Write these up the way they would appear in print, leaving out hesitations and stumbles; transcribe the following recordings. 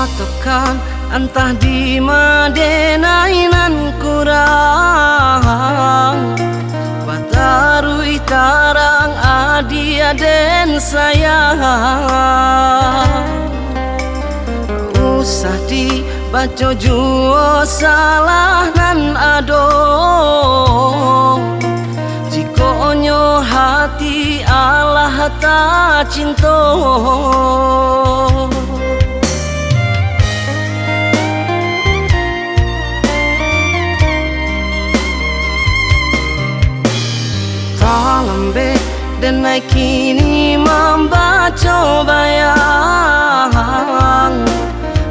Katakan entah di madenainan kurang Batarui tarang adi aden sayang Usah di baco juo salah nan ado Jiko onyo hati Allah tak cinta Lambe dan naik kini membaca bayang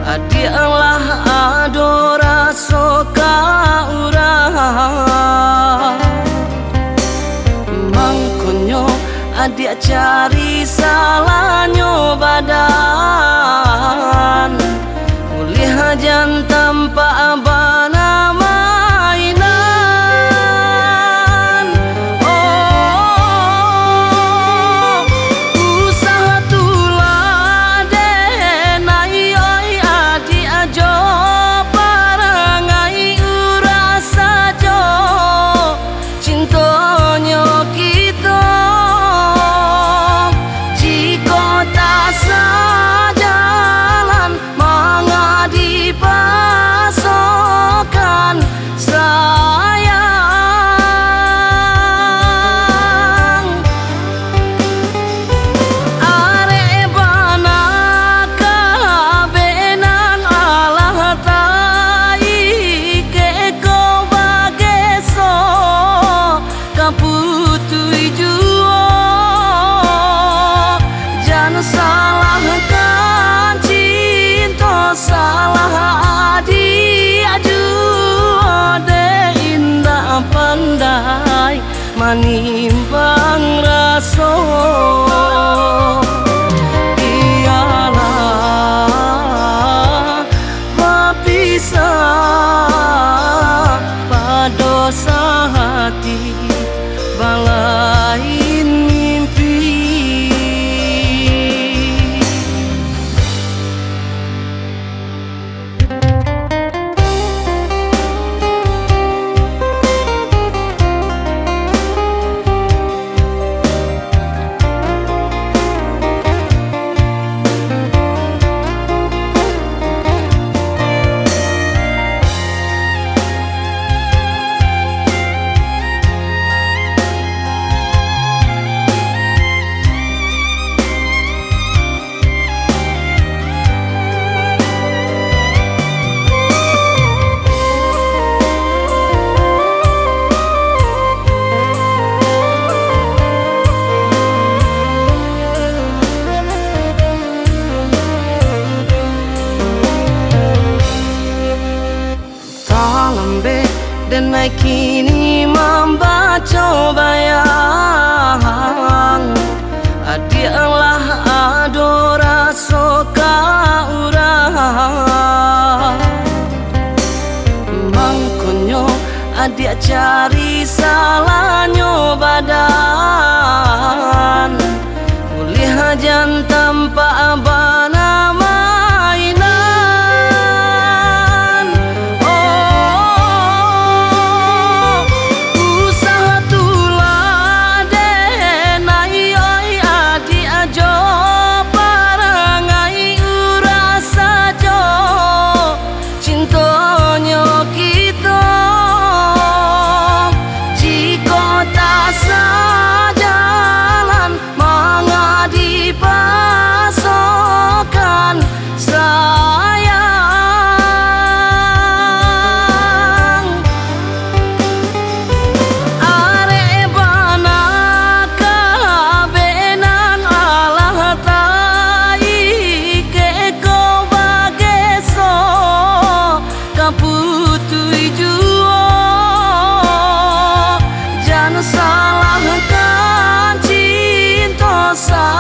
Adi Allah adora soka urang Mangkonyo adi cari salahnya badan Ulih hajan tanpa abana Salah adi aduh de indah pandai manimbang raso Ialah mapisah padosa hati balain mimpi dan naik kini membaca bayang Adi Allah adora soka urang Mangkonyo adi cari salahnya badan Ulih hajan tanpa abana kita jika tak rasa